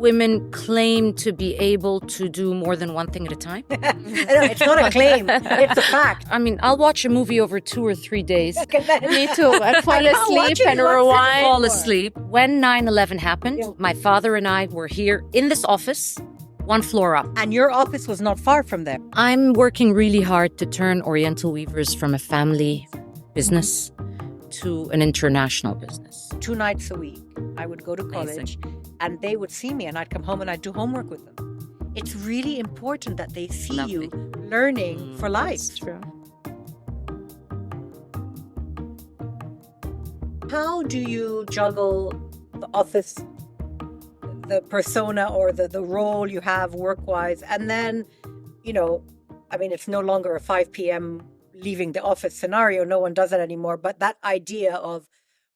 women claim to be able to do more than one thing at a time. No, it's not a claim. It's a fact. I mean, I'll watch a movie over 2 or 3 days. Me too. I fall asleep and rewind. Fall asleep. When 9/11 happened, Yeah. my father and I were here in this office, one floor up. And your office was not far from there. I'm working really hard to turn Oriental Weavers from a family business to an international business. 2 nights a week, I would go to college and they would see me and I'd come home and I'd do homework with them. It's really important that they see Lovely. you learning for life. That's true. How do you juggle the office, the persona or the role you have work-wise, and then, I mean, it's no longer a 5 p.m. leaving the office scenario. No one does it anymore. But that idea of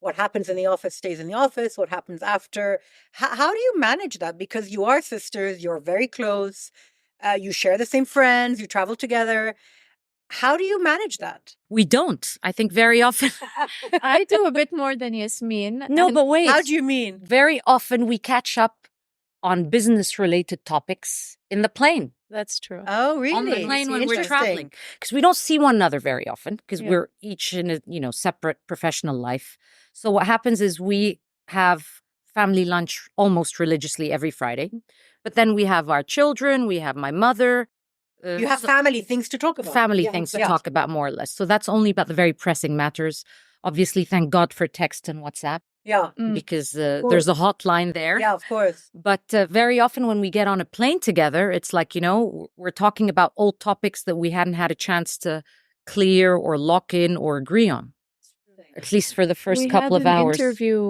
what happens in the office stays in the office, what happens after. How do you manage that? Because you are sisters, you're very close, you share the same friends, you travel together. How do you manage that? We don't. I think very often. I do a bit more than Yasmine. No, And but wait. How do you mean? Very often we catch up on business-related topics in the plane. That's true. Oh, really? On the plane when we're Interesting. traveling. Because we don't see one another very often because Yeah. we're each in a separate professional life. So what happens is we have family lunch almost religiously every Friday. But then we have our children, we have my mother. You have family things to talk about. family Yeah, things to yeah. talk about more or less. So that's only about the very pressing matters. Obviously, thank God for text and WhatsApp Yeah. because course. there's a hotline there. Yeah, of course. But very often when we get on a plane together, it's like, we're talking about old topics that we hadn't had a chance to clear or lock in or agree on, at least for the first couple of We had an hours. interview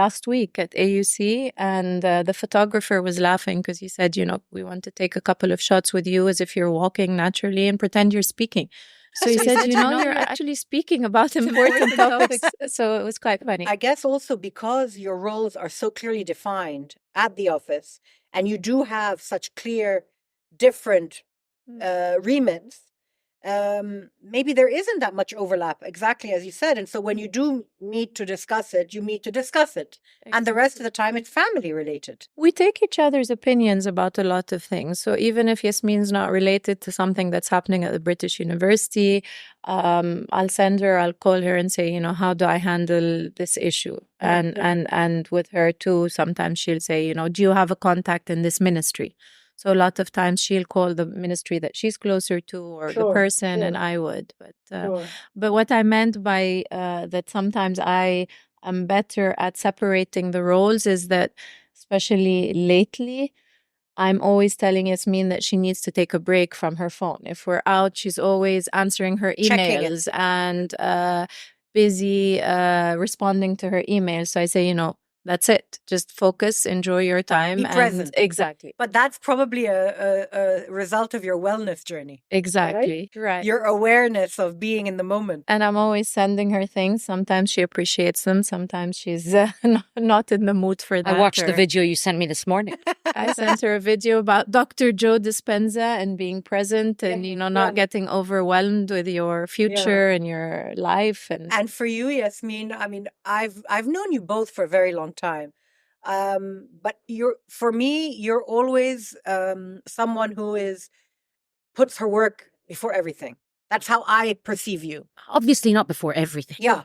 last week at AUC, and the photographer was laughing because he said, we want to take a couple of shots with you as if you're walking naturally and pretend you're speaking. So he said, you're actually speaking about important topics. So it was quite funny. I guess also because your roles are so clearly defined at the office and you do have such clear, different remits, maybe there isn't that much overlap, exactly as you said. And so when you do meet to discuss it, you meet to discuss it. And the rest of the time, it's family related. We take each other's opinions about a lot of things. So even if Yasmine's not related to something that's happening at the British University, I'll call her and say, how do I handle this issue? And with her too, sometimes she'll say, do you have a contact in this ministry? So a lot of times she'll call the ministry that she's closer to or the person, and I would. But what I meant by that sometimes I am better at separating the roles is that, especially lately, I'm always telling Yasmine that she needs to take a break from her phone. If we're out, she's always answering her emails and busy responding to her emails. So I say, that's it. Just focus, enjoy your time. Be present. Exactly. But that's probably a result of your wellness journey. Exactly. Right. Your awareness of being in the moment. And I'm always sending her things. Sometimes she appreciates them. Sometimes she's not in the mood for that. I watched the video you sent me this morning. I sent her a video about Dr. Joe Dispenza and being present and, not getting overwhelmed with your future and your life. And for you, Yasmine, I mean, I've known you both for a very long time. But for me, you're always someone who puts her work before everything. That's how I perceive you. Obviously not before everything. Yeah.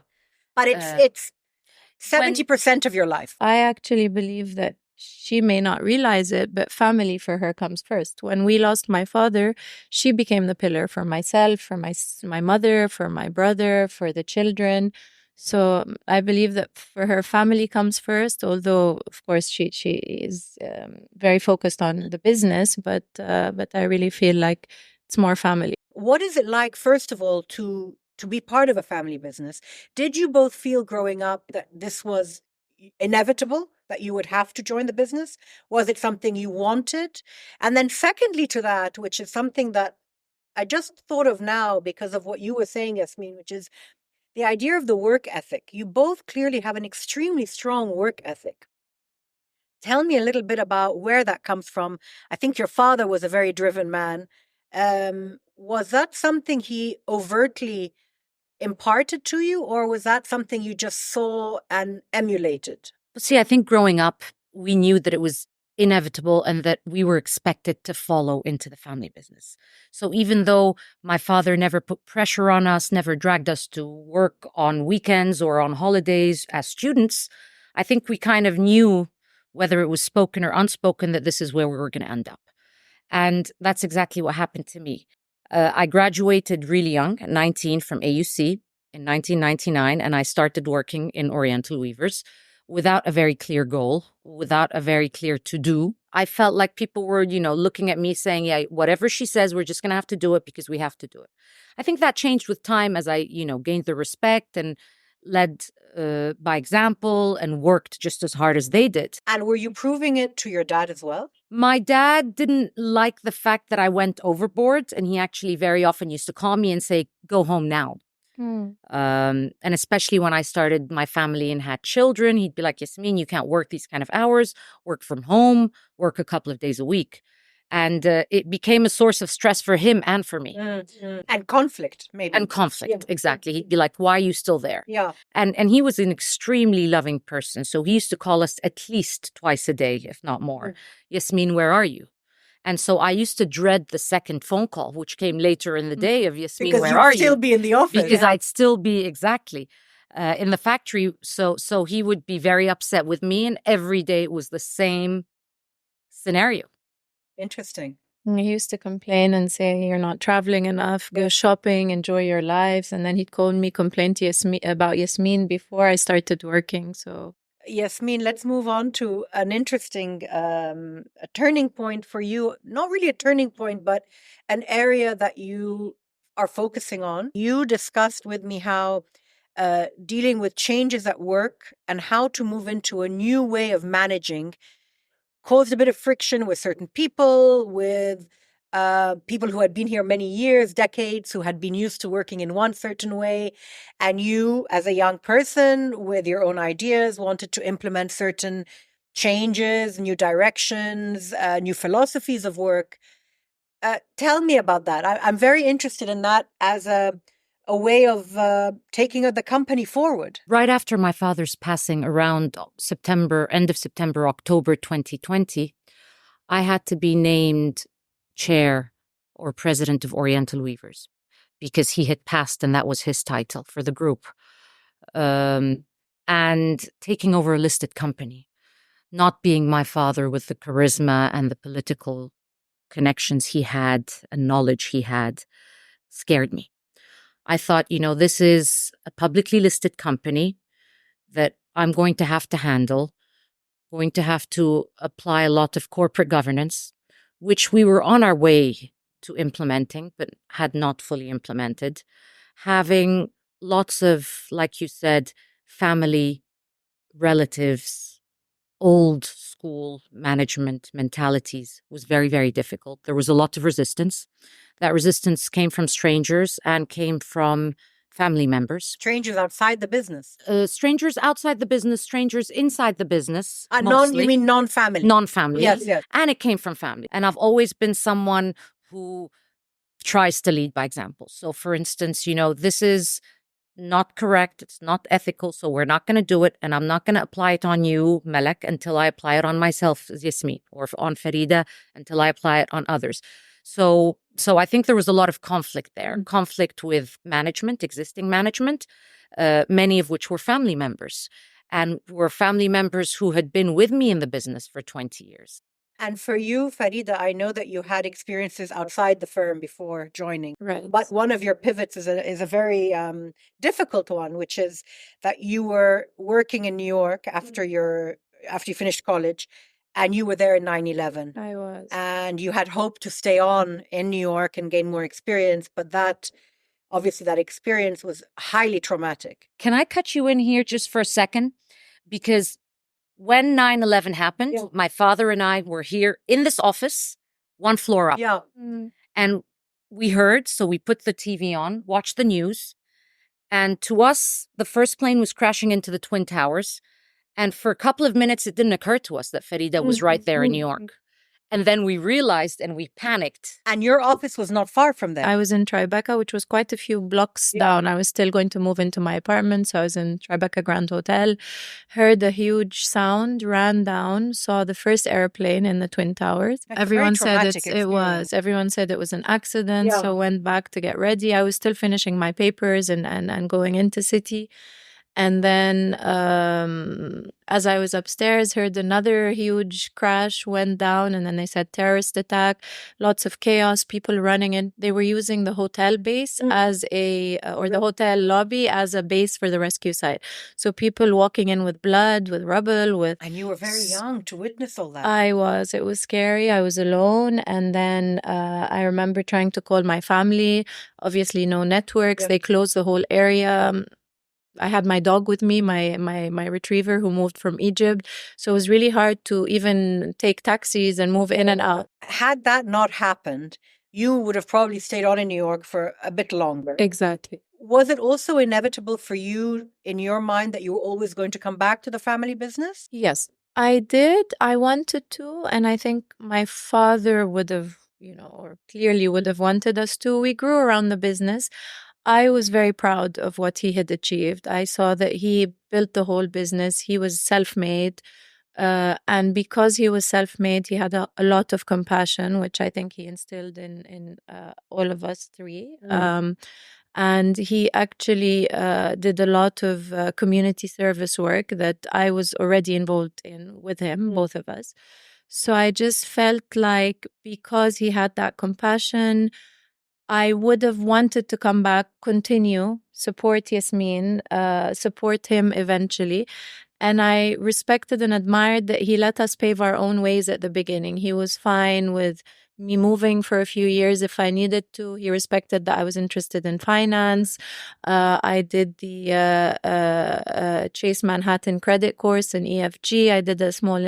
But it's 70% of your life. I actually believe that she may not realize it, but family for her comes first. When we lost my father, she became the pillar for myself, for my mother, for my brother, for the children. So I believe that for her, family comes first, although, of course, she is very focused on the business, but I really feel like it's more family. What is it like, first of all, to be part of a family business? Did you both feel growing up that this was inevitable, that you would have to join the business? Was it something you wanted? And then secondly to that, which is something that I just thought of now because of what you were saying, Yasmine, which is the idea of the work ethic. You both clearly have an extremely strong work ethic. Tell me a little bit about where that comes from. I think your father was a very driven man. Was that something he overtly imparted to you, or was that something you just saw and emulated? But see, I think growing up, we knew that it was inevitable and that we were expected to follow into the family business. So even though my father never put pressure on us, never dragged us to work on weekends or on holidays as students, I think we kind of knew, whether it was spoken or unspoken, that this is where we were going to end up. And that's exactly what happened to me. I graduated really young, at 19, from AUC in 1999, and I started working in Oriental Weavers without a very clear goal, without a very clear to-do. I felt like people were, looking at me saying, yeah, whatever she says, we're just going to have to do it because we have to do it. I think that changed with time as I, gained the respect and led by example and worked just as hard as they did. And were you proving it to your dad as well? My dad didn't like the fact that I went overboard, and he actually very often used to call me and say, go home now. And especially when I started my family and had children, he'd be like, Yasmine, you can't work these kind of hours, work from home, work a couple of days a week. And it became a source of stress for him and for me. And conflict, maybe. And conflict, exactly. He'd be like, why are you still there? Yeah. And he was an extremely loving person. So he used to call us at least twice a day, if not more. Yasmine, where are you? And so I used to dread the second phone call, which came later in the day, of Yasmine, where are you? Because you'd still be in the office. Because I'd still be, exactly, in the factory. So he would be very upset with me, and every day it was the same scenario. Interesting. He used to complain and say, you're not traveling enough, go shopping, enjoy your lives. And then he'd call me, complain to Yasmine about Yasmine before I started working. So Yasmine, let's move on to an interesting a turning point for you. Not really a turning point, but an area that you are focusing on. You discussed with me how dealing with changes at work and how to move into a new way of managing caused a bit of friction with certain people, with people who had been here many years, decades, who had been used to working in one certain way. And you, as a young person with your own ideas, wanted to implement certain changes, new directions, new philosophies of work. Tell me about that. I'm very interested in that as a way of taking the company forward. Right after my father's passing, around end of September, October 2020, I had to be named chair or president of Oriental Weavers because he had passed and that was his title for the group. And taking over a listed company, not being my father with the charisma and the political connections he had and knowledge he had, scared me. I thought, this is a publicly listed company that I'm going to have to handle, going to have to apply a lot of corporate governance, which we were on our way to implementing, but had not fully implemented. Having lots of, like you said, family, relatives, old school management mentalities was very, very difficult. There was a lot of resistance. That resistance came from strangers and came from family members. Strangers outside the business. Strangers outside the business, strangers inside the business. You mean non-family? Non-family. Yes, yes. And it came from family. And I've always been someone who tries to lead by example. So for instance, this is not correct. It's not ethical. So we're not going to do it. And I'm not going to apply it on you, Malak, until I apply it on myself, Yasmine, or on Farida, until I apply it on others. So I think there was a lot of conflict there, conflict with management, existing management, many of which were family members and were family members who had been with me in the business for 20 years. And for you, Farida, I know that you had experiences outside the firm before joining. right. But one of your pivots is a very difficult one, which is that you were working in New York after you finished college, and you were there in 9/11. I was. And you had hoped to stay on in New York and gain more experience, but that experience was highly traumatic. Can I cut you in here just for a second? Because when 9/11 happened, my father and I were here in this office, one floor up. Yeah. And we heard, so we put the TV on, watched the news. And to us, the first plane was crashing into the Twin Towers. And for a couple of minutes, it didn't occur to us that Farida was right there in New York. And then we realized and we panicked. And your office was not far from there. I was in Tribeca, which was quite a few blocks down. I was still going to move into my apartment, so I was in Tribeca Grand Hotel. Heard a huge sound, ran down, saw the first airplane in the Twin Towers. That's a very Everyone said traumatic it was. experience. Everyone said it was an accident, Yeah. so went back to get ready. I was still finishing my papers and going into city. And then as I was upstairs, heard another huge crash, went down, and then they said terrorist attack, lots of chaos, people running in. They were using the hotel base as or the hotel lobby as a base for the rescue site. So people walking in with blood, with rubble, with... And you were very young to witness all that. It was scary. I was alone. And then I remember trying to call my family. Obviously, no networks. Yeah. They closed the whole area. I had my dog with me, my retriever who moved from Egypt. So it was really hard to even take taxis and move in and out. Had that not happened, you would have probably stayed on in New York for a bit longer. Exactly. Was it also inevitable for you in your mind that you were always going to come back to the family business? Yes, I did. I wanted to. And I think my father would have, or clearly would have wanted us to. We grew around the business. I was very proud of what he had achieved. I saw that he built the whole business. He was self-made. And because he was self-made, he had a lot of compassion, which I think he instilled in all of us three. And he actually did a lot of community service work that I was already involved in with him, both of us. So I just felt like because he had that compassion, I would have wanted to come back, continue, support Yasmine, support him eventually. And I respected and admired that he let us pave our own ways at the beginning. He was fine with me moving for a few years if I needed to. He respected that I was interested in finance. I did the Chase Manhattan credit course in EFG. I did a small,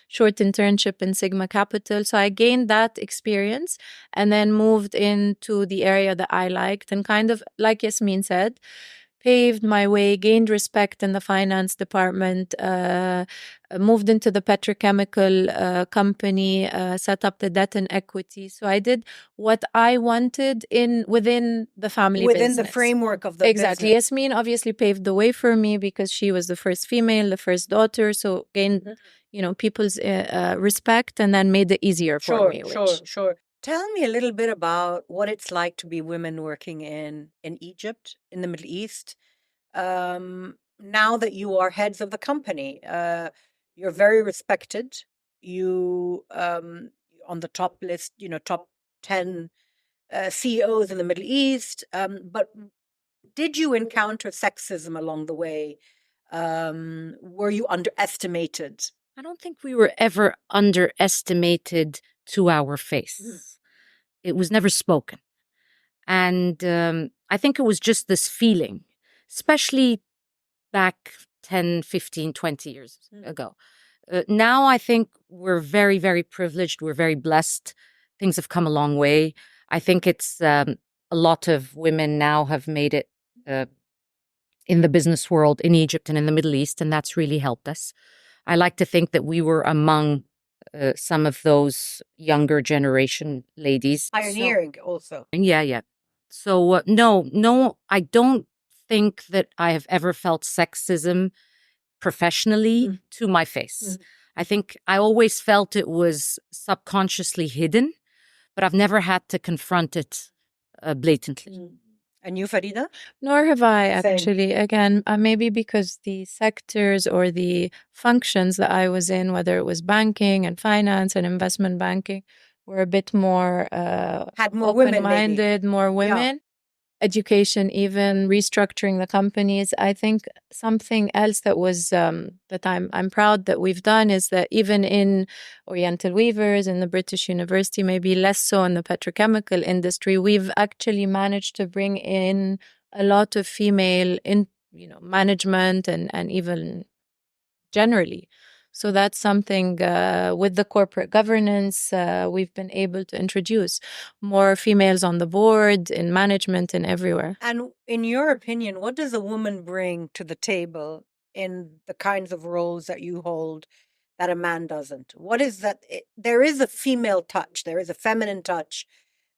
short internship in Sigma Capital. So I gained that experience and then moved into the area that I liked and kind of, like Yasmine said, paved my way, gained respect in the finance department, moved into the petrochemical company, set up the debt and equity. So I did what I wanted within the family Within business. the framework of the Exactly. business. Yasmine obviously paved the way for me because she was the first female, the first daughter. So gained, people's respect and then made it easier for me. Sure. Tell me a little bit about what it's like to be women working in Egypt, in the Middle East. Now that you are heads of the company, you're very respected. You on the top list, top 10 CEOs in the Middle East. But did you encounter sexism along the way? Were you underestimated? I don't think we were ever underestimated to our face. It was never spoken. And I think it was just this feeling, especially back 10, 15, 20 years ago. Now I think we're very, very privileged. We're very blessed. Things have come a long way. I think it's a lot of women now have made it in the business world in Egypt and in the Middle East, and that's really helped us. I like to think that we were among some of those younger generation ladies. Pioneering also. Yeah. So no, I don't think that I have ever felt sexism professionally to my face. I think I always felt it was subconsciously hidden, but I've never had to confront it blatantly. And you, Farida? Nor have I Same. actually. Again, maybe because the sectors or the functions that I was in, whether it was banking and finance and investment banking, were a bit more Had more women, open-minded, more women. Education, even restructuring the companies. I think something else that was that I'm proud that we've done is that even in Oriental Weavers, in the British University, maybe less so in the petrochemical industry, we've actually managed to bring in a lot of female in management and even generally. So that's something with the corporate governance, we've been able to introduce more females on the board, in management and everywhere. And in your opinion, what does a woman bring to the table in the kinds of roles that you hold that a man doesn't? What is that? There is a female touch, there is a feminine touch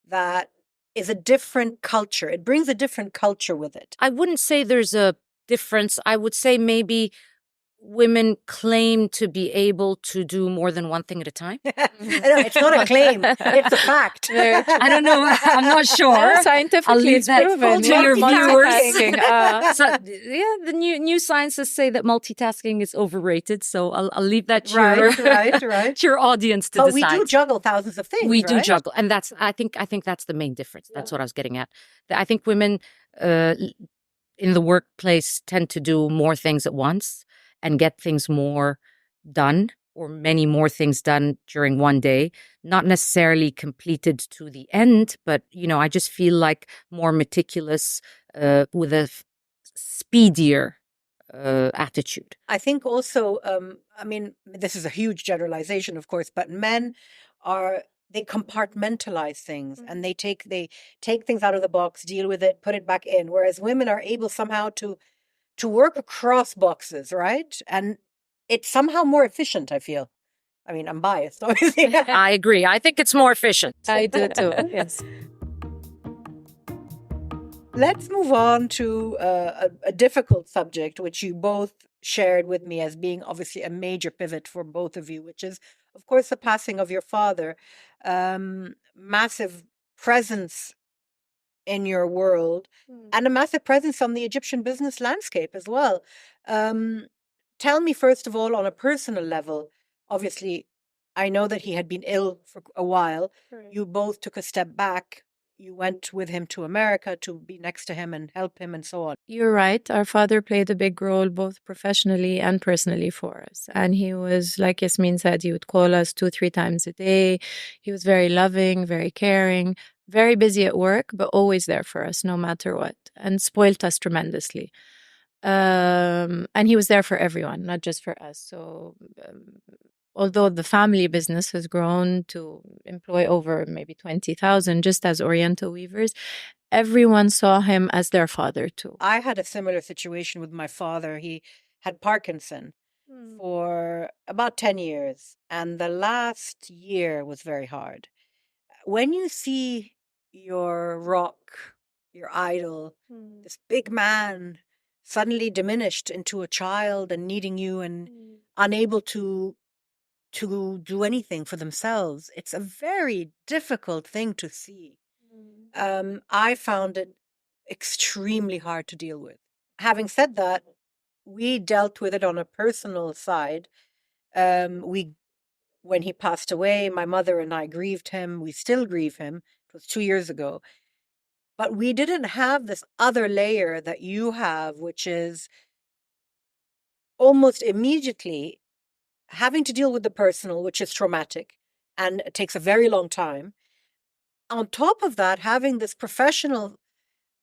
that is a different culture. It brings a different culture with it. I wouldn't say there's a difference. I would say maybe women claim to be able to do more than one thing at a time. No, it's not a claim, it's a fact. I don't know. I'm not sure. Scientifically, I'll leave it's that proven. to your viewers. Multitasking, So, yeah, the new sciences say that multitasking is overrated. So I'll leave that to Right. your audience to But decide. we do juggle thousands of things. We do right? juggle, and I think that's the main difference. That's what I was getting at. I think women in the workplace tend to do more things at once and get things more done, or many more things done during one day, not necessarily completed to the end, but I just feel like more meticulous, with a speedier attitude. I think also, I mean, this is a huge generalization, of course, but men they compartmentalize things and they take things out of the box, deal with it, put it back in, whereas women are able somehow to work across boxes, right? And it's somehow more efficient, I feel. I mean, I'm biased, obviously. I agree. I think it's more efficient. I do too. Yes. Let's move on to a difficult subject, which you both shared with me as being obviously a major pivot for both of you, which is, of course, the passing of your father. Massive presence in your world and a massive presence on the Egyptian business landscape as well. Tell me, first of all, on a personal level, obviously, I know that he had been ill for a while. Correct. You both took a step back. You went with him to America to be next to him and help him and so on. You're right. Our father played a big role both professionally and personally for us. And he was, like Yasmine said, he would call us 2-3 times a day. He was very loving, very caring, very busy at work, but always there for us no matter what, and spoilt us tremendously. And he was there for everyone, not just for us. So although the family business has grown to employ over maybe 20,000 just as Oriental weavers, everyone saw him as their father too. I had a similar situation with my father. He had Parkinson for about 10 years, and the last year was very hard. When you see your rock, your idol, this big man suddenly diminished into a child and needing you and unable to do anything for themselves, it's a very difficult thing to see. I found it extremely hard to deal with. Having said that, we dealt with it on a personal side. When he passed away, my mother and I grieved him. We still grieve him. It was 2 years ago. But we didn't have this other layer that you have, which is almost immediately having to deal with the personal, which is traumatic and it takes a very long time. On top of that, having this professional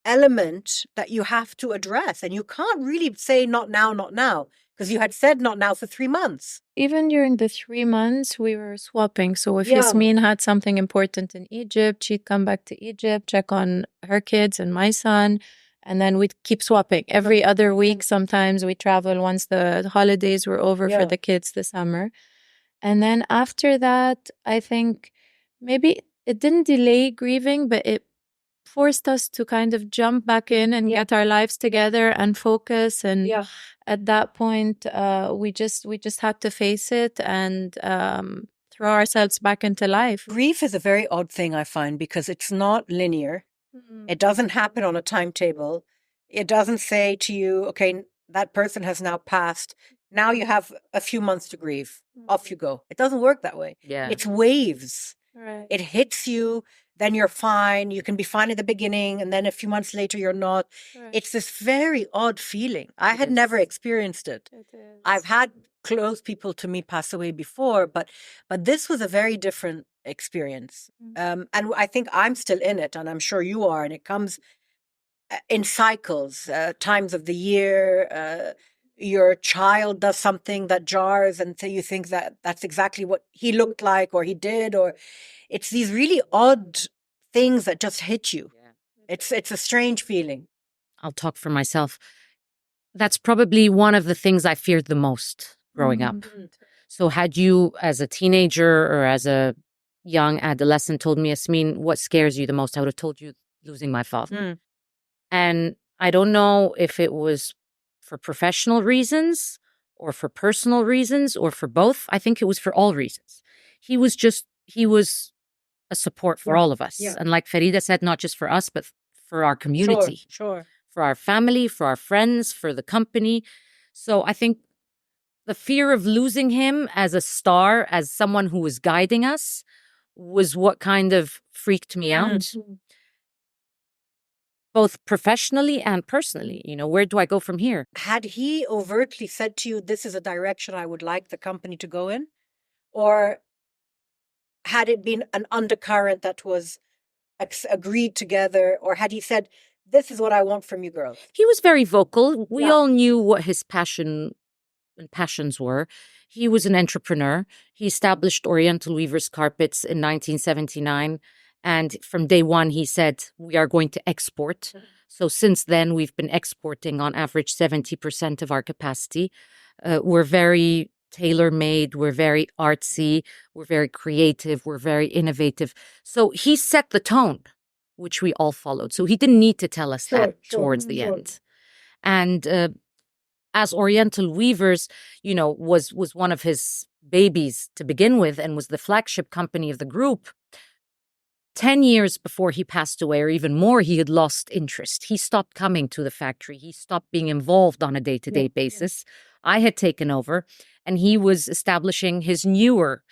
element that you have to address. And you can't really say not now, because you had said not now for 3 months. Even during the 3 months, we were swapping. So if Yeah. Yasmine had something important in Egypt, she'd come back to Egypt, check on her kids and my son, and then we'd keep swapping. Every other week, sometimes we travel once the holidays were over Yeah. for the kids this summer. And then after that, I think maybe it didn't delay grieving, but it forced us to kind of jump back in and get our lives together and focus. And at that point, we just had to face it and throw ourselves back into life. Grief is a very odd thing, I find, because it's not linear. It doesn't happen on a timetable. It doesn't say to you, okay, that person has now passed. Now you have a few months to grieve. Off you go. It doesn't work that way. Yeah. It's waves. Right. It hits you, then you're fine. You can be fine at the beginning, and then a few months later, you're not. Right. It's this very odd feeling. I had never experienced it. It is. I've had close people to me pass away before, but this was a very different experience. And I think I'm still in it, and I'm sure you are. And it comes in cycles, times of the year. Your child does something that jars, and so you think that that's exactly what he looked like or he did, or it's these really odd things that just hit you. It's a strange feeling. I'll talk for myself. That's probably one of the things I feared the most growing up. So had you, as a teenager or as a young adolescent, told me, Yasmine, what scares you the most, I would have told you losing my father. Mm. And I don't know if it was for professional reasons or for personal reasons or for both. I think it was for all reasons. He was a support for all of us. Yeah. And like Farida said, not just for us, but for our community, Sure. for our family, for our friends, for the company. So I think the fear of losing him as a star, as someone who was guiding us, was what kind of freaked me out, both professionally and personally. You know, where do I go from here? Had he overtly said to you, this is a direction I would like the company to go in? Or had it been an undercurrent that was agreed together? Or had he said, this is what I want from you girls? He was very vocal. We Yeah. all knew what his passions were. He was an entrepreneur. He established Oriental Weavers Carpets in 1979. And from day one, he said, we are going to export. So since then, we've been exporting on average 70% of our capacity. We're very tailor-made. We're very artsy. We're very creative. We're very innovative. So he set the tone, which we all followed. So he didn't need to tell us that towards the end. And as Oriental Weavers, you know, was one of his babies to begin with and was the flagship company of the group. 10 years before he passed away, or even more, he had lost interest. He stopped coming to the factory. He stopped being involved on a day-to-day basis. I had taken over, and he was establishing his newer,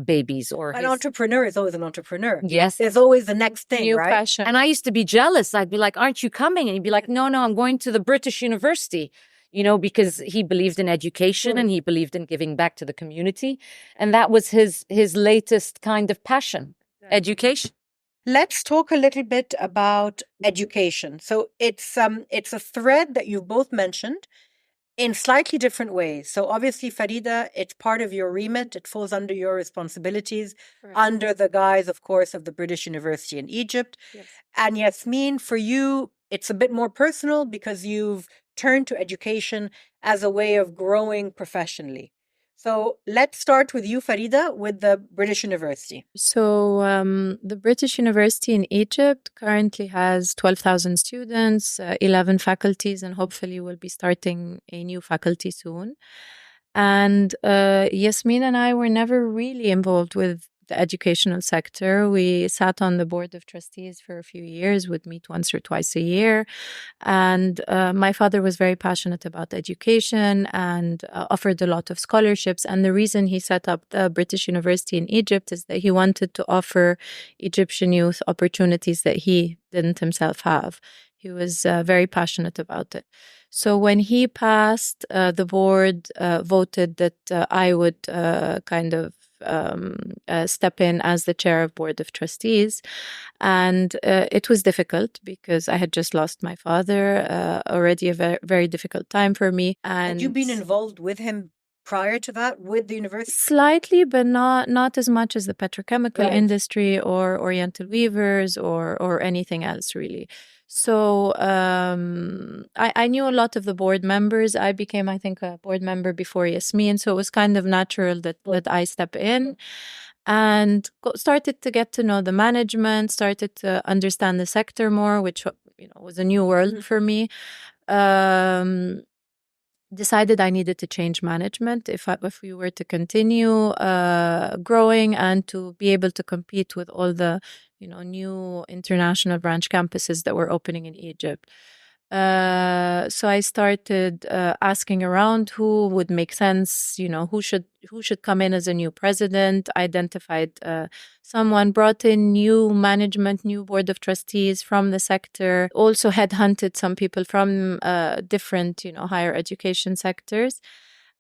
babies or An entrepreneur is always an entrepreneur. Yes. There's always the next thing, New right? passion. And I used to be jealous. I'd be like, aren't you coming? And he'd be like, no, I'm going to the British University, because he believed in education and he believed in giving back to the community. And that was his latest kind of passion, education. Let's talk a little bit about education. So it's a thread that you've both mentioned in slightly different ways. So obviously, Farida, it's part of your remit. It falls under your responsibilities, under the guise, of course, of the British University in Egypt. Yes. And Yasmine, for you, it's a bit more personal because you've turned to education as a way of growing professionally. So let's start with you, Farida, with the British University. So the British University in Egypt currently has 12,000 students, 11 faculties, and hopefully we'll be starting a new faculty soon. And Yasmine and I were never really involved with the educational sector. We sat on the board of trustees for a few years, would meet once or twice a year. And my father was very passionate about education and offered a lot of scholarships. And the reason he set up the British University in Egypt is that he wanted to offer Egyptian youth opportunities that he didn't himself have. He was very passionate about it. So when he passed, the board voted that I would step in as the chair of board of trustees. And it was difficult because I had just lost my father, already a very, very difficult time for me. And Had you been involved with him prior to that with the university? Slightly, but not as much as the petrochemical Right. industry or Oriental Weavers or anything else really. So I knew a lot of the board members. I became, I think, a board member before Yasmine, so it was kind of natural that I step in and started to get to know the management, started to understand the sector more, which was a new world for me. Decided I needed to change management if we were to continue growing and to be able to compete with all the new international branch campuses that were opening in Egypt. So I started asking around who would make sense, who should come in as a new president, identified someone, brought in new management, new board of trustees from the sector, also headhunted some people from different, higher education sectors.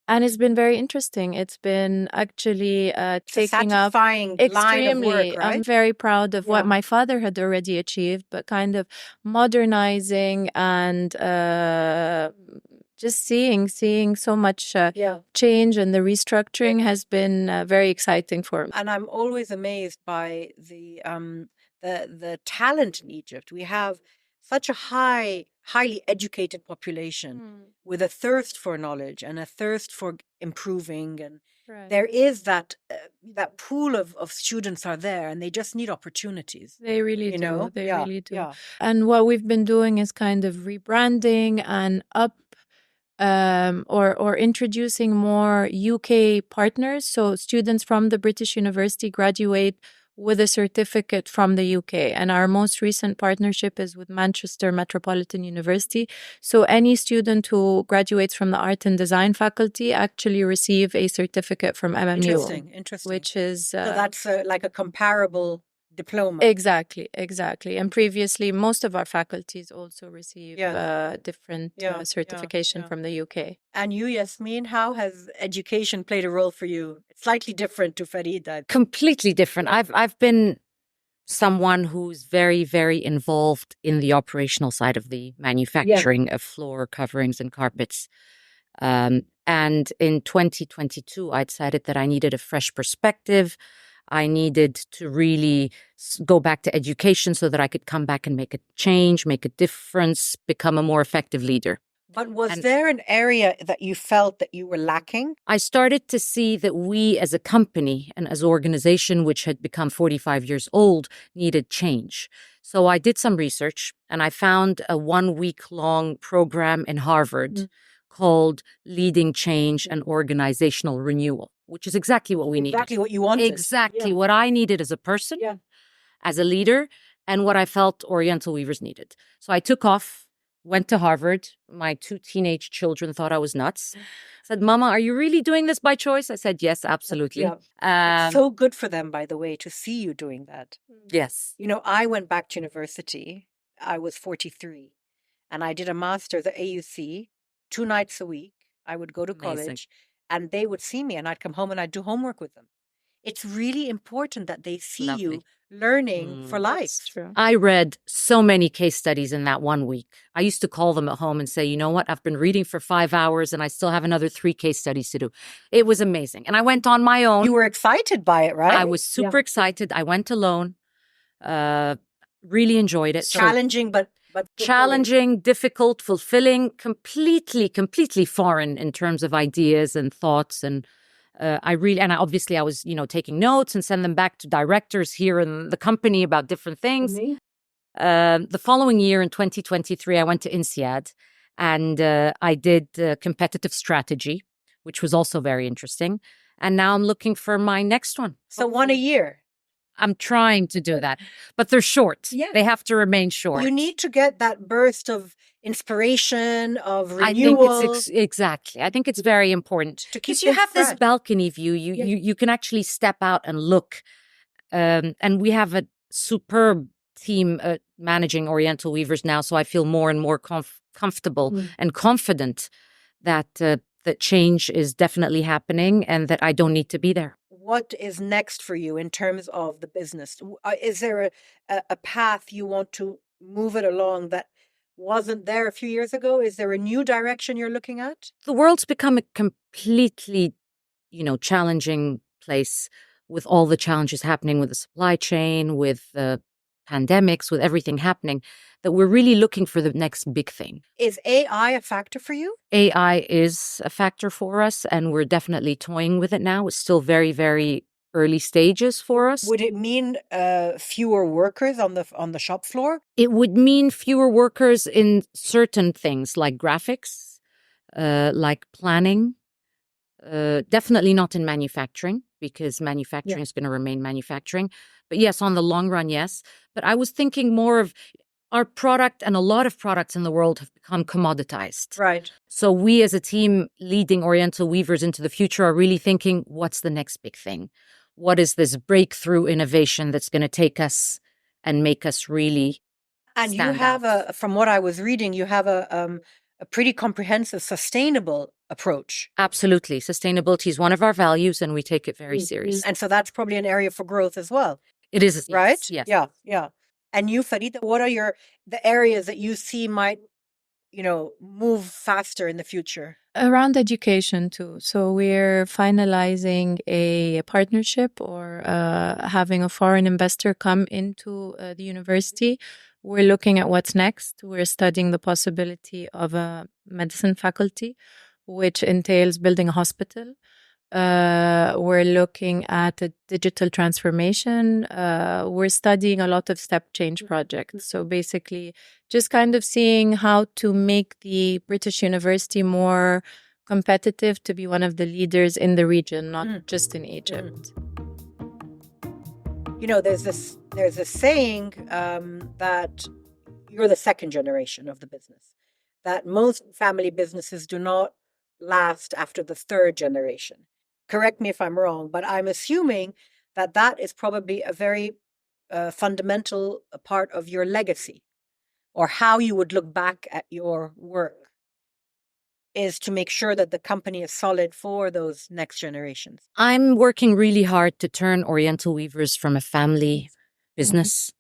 And it's been very interesting. It's been actually taking up satisfying line of work, extremely. right? I'm very proud of what my father had already achieved, but kind of modernizing and just seeing so much change, and the restructuring has been very exciting for me. And I'm always amazed by the talent in Egypt. We have such a highly educated population with a thirst for knowledge and a thirst for improving and Right. there is that pool of students are there, and they just need opportunities. They really You do. know? They Yeah, really do. yeah. And what we've been doing is kind of rebranding and or introducing more UK partners. So students from the British University graduate with a certificate from the UK. And our most recent partnership is with Manchester Metropolitan University. So any student who graduates from the art and design faculty actually receive a certificate from MMU, Interesting. which is So that's like a comparable diploma. exactly. And previously, most of our faculties also receive Yes. different Yeah, certification yeah. from the UK. And you, Yasmine, how has education played a role for you? It's slightly different to Farida. Completely different. I've been someone who's very, very involved in the operational side of the manufacturing of floor coverings and carpets. And in 2022, I decided that I needed a fresh perspective. I needed to really go back to education so that I could come back and make a change, make a difference, become a more effective leader. But was there an area that you felt that you were lacking? I started to see that we as a company and as an organization, which had become 45 years old, needed change. So I did some research and I found a 1-week-long program in Harvard called Leading Change and Organizational Renewal, which is exactly what we needed. Exactly what you wanted. Exactly what I needed as a person, as a leader, and what I felt Oriental Weavers needed. So I took off, went to Harvard. My 2 teenage children thought I was nuts. Said, Mama, are you really doing this by choice? I said, yes, absolutely. It's so good for them, by the way, to see you doing that. Yes. You know, I went back to university. I was 43 and I did a master's at AUC 2 nights a week. I would go to college and they would see me and I'd come home and I'd do homework with them. It's really important that they see you learning for life. That's true. I read so many case studies in that 1 week. I used to call them at home and say, you know what? I've been reading for 5 hours and I still have another 3 case studies to do. It was amazing. And I went on my own. You were excited by it, right? I was super excited. I went alone. Really enjoyed it. Challenging, but challenging, difficult, fulfilling, completely foreign in terms of ideas and thoughts. And I was, taking notes and send them back to directors here in the company about different things. The following year in 2023, I went to INSEAD and I did competitive strategy, which was also very interesting. And now I'm looking for my next one. So one a year. I'm trying to do that, but they're short. Yeah. They have to remain short. You need to get that burst of inspiration, of renewal. I think it's exactly. I think it's very important because you have this balcony view. You can actually step out and look. And we have a superb team managing Oriental Weavers now, so I feel more and more comfortable and confident that that change is definitely happening and that I don't need to be there. What is next for you in terms of the business? Is there a path you want to move it along that wasn't there a few years ago? Is there a new direction you're looking at? The world's become a completely, challenging place with all the challenges happening with the supply chain, with the pandemics, with everything happening, that we're really looking for the next big thing. Is AI a factor for you? AI is a factor for us, and we're definitely toying with it now. It's still very, very early stages for us. Would it mean fewer workers on the shop floor? It would mean fewer workers in certain things like graphics, like planning. Definitely not in manufacturing, because manufacturing is going to remain manufacturing. But yes, on the long run, yes. But I was thinking more of our product, and a lot of products in the world have become commoditized. Right. So we as a team leading Oriental Weavers into the future are really thinking, what's the next big thing? What is this breakthrough innovation that's going to take us and make us really And you have from what I was reading, you have a pretty comprehensive, sustainable approach. Absolutely. Sustainability is one of our values, and we take it very seriously. And so that's probably an area for growth as well. It is. Right? Yes. Yeah. And you, Farida, what are the areas that you see might, move faster in the future? Around education too. So we're finalizing a partnership or having a foreign investor come into the university. We're looking at what's next. We're studying the possibility of a medicine faculty, which entails building a hospital. We're looking at a digital transformation. We're studying a lot of step change projects. So basically, just kind of seeing how to make the British University more competitive to be one of the leaders in the region, not just in Egypt. You know, there's a saying that you're the second generation of the business, that most family businesses do not last after the third generation. Correct me if I'm wrong, but I'm assuming that that is probably a very fundamental part of your legacy, or how you would look back at your work, is to make sure that the company is solid for those next generations. I'm working really hard to turn Oriental Weavers from a family business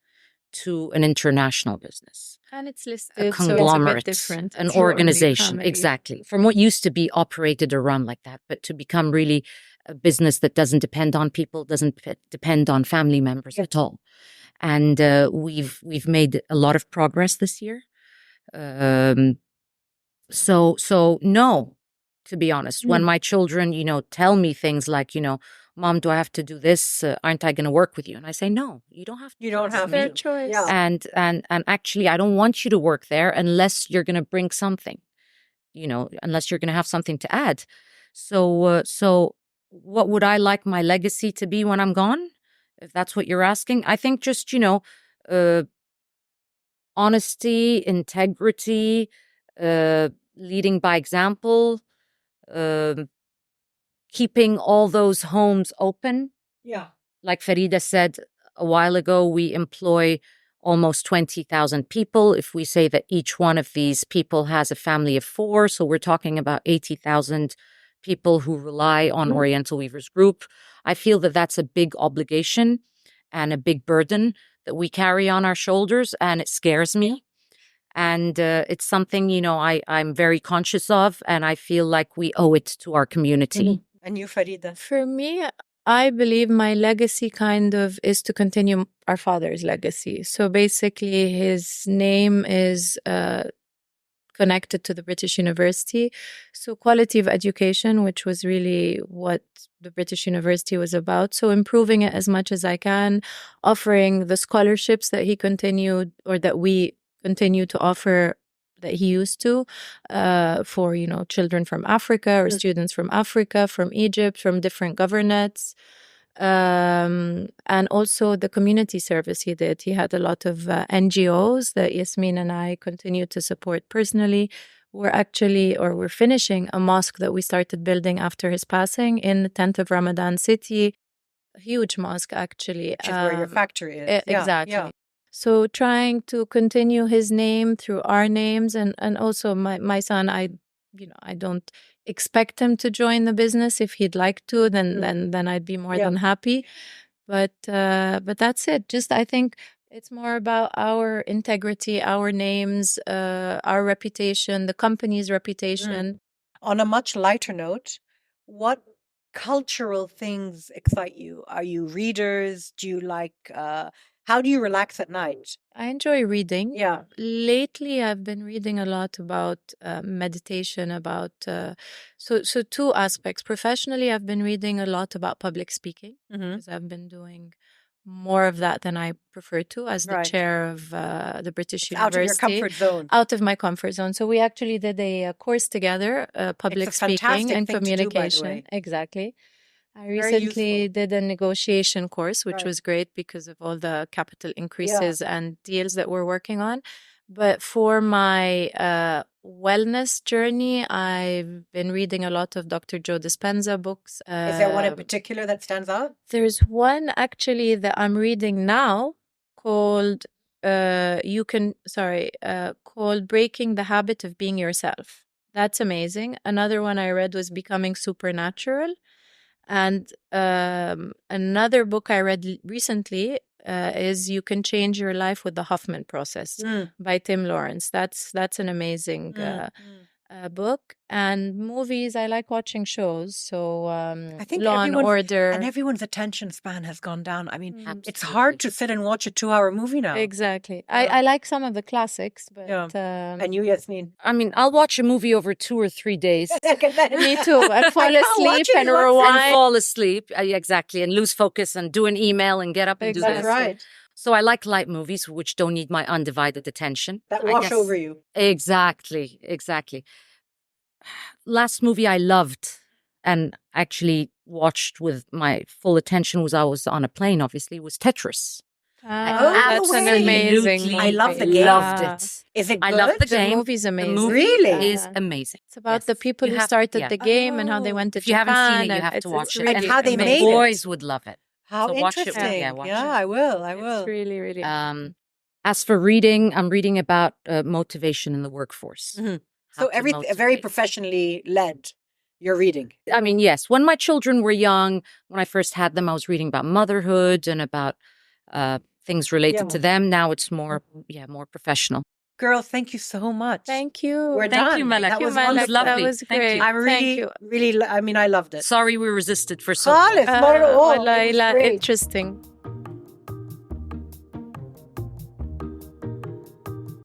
to an international business. And it's A listed, conglomerate, so it's a bit different. an It's not only organization, family. exactly. From what used to be operated or run like that, but to become really a business that doesn't depend on people, doesn't depend on family members at all. And we've made a lot of progress this year. So no, to be honest, when my children, tell me things like, Mom, do I have to do this? Aren't I going to work with you? And I say, no, you don't have to. You don't work have with Fair me. choice. Yeah. And actually, I don't want you to work there unless you're going to bring something, unless you're going to have something to add. So what would I like my legacy to be when I'm gone? If that's what you're asking, I think just, honesty, integrity, leading by example, keeping all those homes open. Yeah. Like Farida said a while ago, we employ almost 20,000 people. If we say that each one of these people has a family of 4, so we're talking about 80,000 people who rely on Oriental Weavers Group. I feel that that's a big obligation and a big burden that we carry on our shoulders, and it scares me. And it's something, I'm very conscious of, and I feel like we owe it to our community. And you, Farida? For me, I believe my legacy kind of is to continue our father's legacy. So basically, his name is connected to the British University. So quality of education, which was really what the British University was about. So improving it as much as I can, offering the scholarships that he continued, or that we continue to offer, that he used to, for, children from Africa or students from Africa, from Egypt, from different governorates. And also the community service he did. He had a lot of NGOs that Yasmine and I continue to support personally. We're finishing a mosque that we started building after his passing in the 10th of Ramadan city. A huge mosque, actually. Which is where your factory is. Exactly. Yeah. So trying to continue his name through our names, and also my son, I don't expect him to join the business. If he'd like to, then I'd be more than happy. But that's it. Just, I think it's more about our integrity, our names, our reputation, the company's reputation. On a much lighter note, what cultural things excite you? Are you readers? Do you like, how do you relax at night? I enjoy reading. Yeah. Lately, I've been reading a lot about meditation, about so 2 aspects. Professionally, I've been reading a lot about public speaking, because I've been doing more of that than I prefer to, as the chair of the British University. Out of your comfort zone. Out of my comfort zone. So we actually did a course together, public It's a speaking fantastic and thing to do, by the communication. way. Exactly. I Very recently useful. did a negotiation course, which Right. was great because of all the capital increases and deals that we're working on. But for my wellness journey, I've been reading a lot of Dr. Joe Dispenza books. Is there one in particular that stands out? There's one actually that I'm reading now called called Breaking the Habit of Being Yourself. That's amazing. Another one I read was Becoming Supernatural. And another book I read recently is You Can Change Your Life with the Hoffman Process by Tim Lawrence. That's an amazing book. And movies, I like watching shows. So I think Law and everyone's Order. and everyone's attention span has gone down. I mean, it's Absolutely. hard to sit and watch a 2-hour movie now. Exactly. Yeah. I like some of the classics, but And you, Yasmine? I mean, I'll watch a movie over 2 or 3 days. me too. I fall can't asleep watch it and once. And rewind. fall asleep. Exactly. And lose focus and do an email and get up and do Exactly. this. That's right. So I like light movies, which don't need my undivided attention. That I wash guess- over you. Exactly. Last movie I loved and actually watched with my full attention was I was on a plane, obviously, was Tetris. That's an way. amazing Absolutely movie. I love the game. Loved Yeah. it. Is it I good? love the The game. movie's The amazing. movie Really? is amazing. It's about Yes. the people You who have- started yeah. the game and how they went to If you Japan. haven't seen it, you and have to it's watch it. really And how they the made it. boys would love it. How So watch it. interesting. Yeah, watch Yeah, it. I will. I will. It's really, really. As for reading, I'm reading about motivation in the workforce. Mhm. How So to very motivate. professionally led. You're reading. I mean, yes. When my children were young, when I first had them, I was reading about motherhood and about things related Yeah. to them. Now it's more professional. Girls, thank you so much. Thank you. We're Thank done. you, Malak. That was Malak. wonderful. lovely. That was Thank you. great. I'm Thank you. really, I mean, I loved it. Sorry we resisted for so long. Khalis, not at all. والله It was لا, great. interesting.